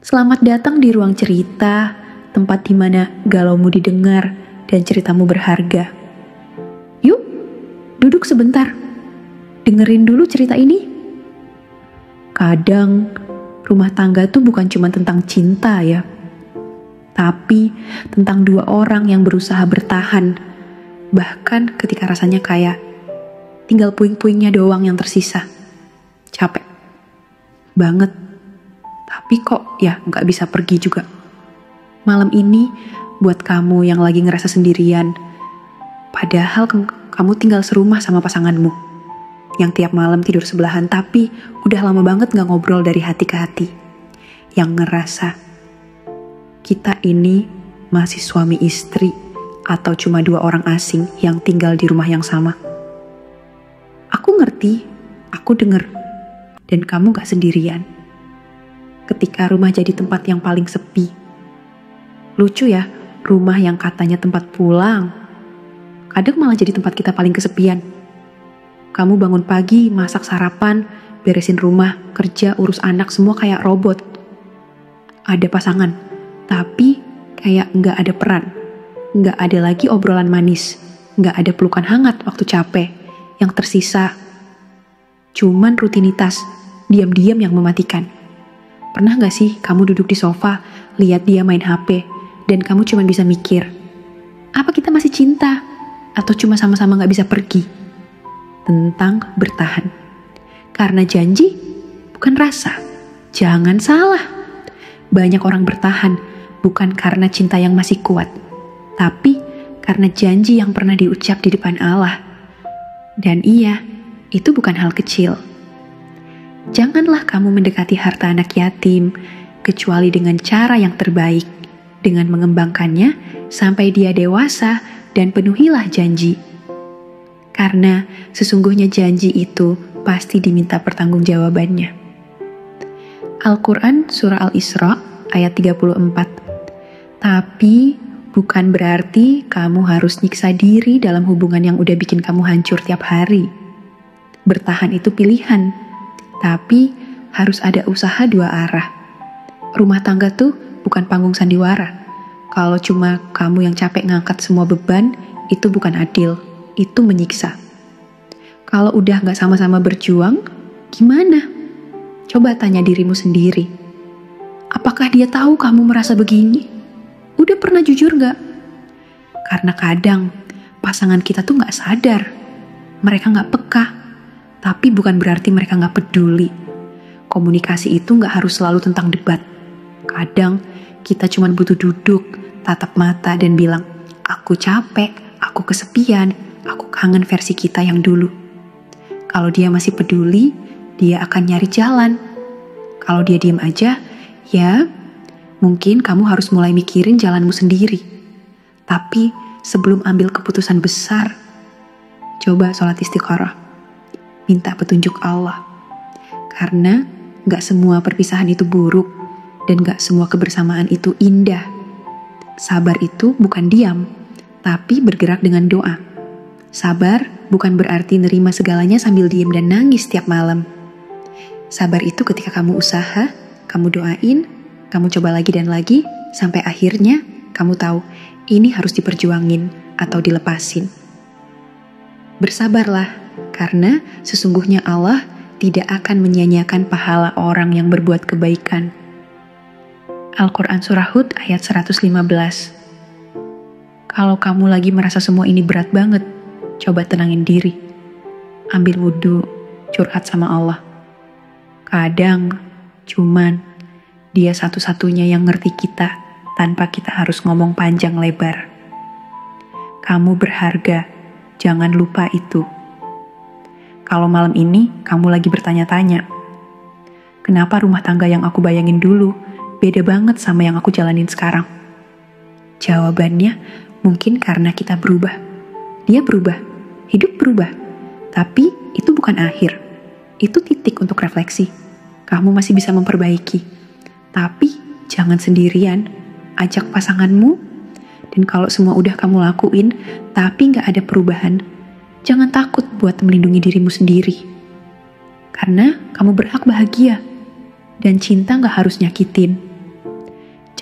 Selamat datang di ruang cerita, tempat di mana galaumu didengar dan ceritamu berharga. Yuk, duduk sebentar. Dengerin dulu cerita ini. Kadang, rumah tangga tuh bukan cuma tentang cinta ya. Tapi tentang dua orang yang berusaha bertahan. Bahkan ketika rasanya kayak tinggal puing-puingnya doang yang tersisa. Capek banget. Tapi kok ya gak bisa pergi juga. Malam ini buat kamu yang lagi ngerasa sendirian. Padahal kamu tinggal serumah sama pasanganmu. Yang tiap malam tidur sebelahan tapi udah lama banget gak ngobrol dari hati ke hati. Yang ngerasa kita ini masih suami istri atau cuma dua orang asing yang tinggal di rumah yang sama. Aku ngerti, aku denger. Dan kamu gak sendirian. Ketika rumah jadi tempat yang paling sepi. Lucu ya, rumah yang katanya tempat pulang, kadang malah jadi tempat kita paling kesepian. Kamu bangun pagi, masak sarapan, beresin rumah, kerja, urus anak, semua kayak robot. Ada pasangan, tapi kayak nggak ada peran. Nggak ada lagi obrolan manis, nggak ada pelukan hangat waktu capek. Yang tersisa cuman rutinitas, diam-diam yang mematikan. Pernah gak sih kamu duduk di sofa, lihat dia main HP, dan kamu cuma bisa mikir, apa kita masih cinta? Atau cuma sama-sama gak bisa pergi? Tentang bertahan. Karena janji, bukan rasa. Jangan salah. Banyak orang bertahan, bukan karena cinta yang masih kuat, tapi karena janji yang pernah diucap di depan Allah. Dan iya, itu bukan hal kecil. Janganlah kamu mendekati harta anak yatim, kecuali dengan cara yang terbaik, dengan mengembangkannya sampai dia dewasa dan penuhilah janji. Karena sesungguhnya janji itu pasti diminta pertanggungjawabannya. Al-Quran Surah Al-Isra ayat 34. Tapi bukan berarti kamu harus nyiksa diri dalam hubungan yang udah bikin kamu hancur tiap hari. Bertahan itu pilihan. Tapi harus ada usaha dua arah. Rumah tangga tuh bukan panggung sandiwara. Kalau cuma kamu yang capek ngangkat semua beban, itu bukan adil. Itu menyiksa. Kalau udah gak sama-sama berjuang, gimana? Coba tanya dirimu sendiri. Apakah dia tahu kamu merasa begini? Udah pernah jujur gak? Karena kadang pasangan kita tuh gak sadar. Mereka gak peka. Tapi bukan berarti mereka gak peduli. Komunikasi itu gak harus selalu tentang debat. Kadang kita cuma butuh duduk, tatap mata dan bilang, aku capek, aku kesepian, aku kangen versi kita yang dulu. Kalau dia masih peduli, dia akan nyari jalan. Kalau dia diam aja, ya mungkin kamu harus mulai mikirin jalanmu sendiri. Tapi sebelum ambil keputusan besar, coba sholat istikharah. Minta petunjuk Allah. Karena gak semua perpisahan itu buruk dan gak semua kebersamaan itu indah. Sabar itu bukan diam, tapi bergerak dengan doa. Sabar bukan berarti nerima segalanya sambil diam dan nangis tiap malam. Sabar itu ketika kamu usaha, kamu doain, kamu coba lagi dan lagi, sampai akhirnya kamu tahu ini harus diperjuangin atau dilepasin. Bersabarlah. Karena sesungguhnya Allah tidak akan menyia-nyiakan pahala orang yang berbuat kebaikan. Al-Quran Surah Hud ayat 115. Kalau kamu lagi merasa semua ini berat banget, coba tenangin diri. Ambil wudhu, curhat sama Allah. Kadang, cuman dia satu-satunya yang ngerti kita tanpa kita harus ngomong panjang lebar. Kamu berharga, jangan lupa itu. Kalau malam ini kamu lagi bertanya-tanya, kenapa rumah tangga yang aku bayangin dulu beda banget sama yang aku jalanin sekarang? Jawabannya mungkin karena kita berubah. Dia berubah, hidup berubah. Tapi itu bukan akhir. Itu titik untuk refleksi. Kamu masih bisa memperbaiki. Tapi jangan sendirian. Ajak pasanganmu. Dan kalau semua udah kamu lakuin, tapi gak ada perubahan, jangan takut buat melindungi dirimu sendiri. Karena kamu berhak bahagia. Dan cinta gak harus nyakitin.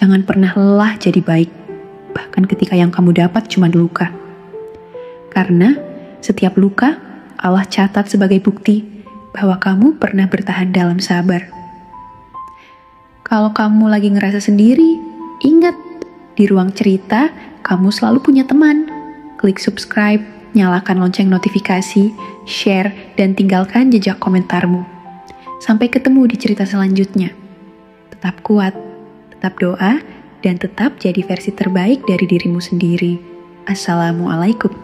Jangan pernah lelah jadi baik, bahkan ketika yang kamu dapat cuma luka. Karena setiap luka, Allah catat sebagai bukti bahwa kamu pernah bertahan dalam sabar. Kalau kamu lagi ngerasa sendiri, ingat, di ruang cerita, kamu selalu punya teman. Klik subscribe, nyalakan lonceng notifikasi, share, dan tinggalkan jejak komentarmu. Sampai ketemu di cerita selanjutnya. Tetap kuat, tetap doa, dan tetap jadi versi terbaik dari dirimu sendiri. Assalamualaikum.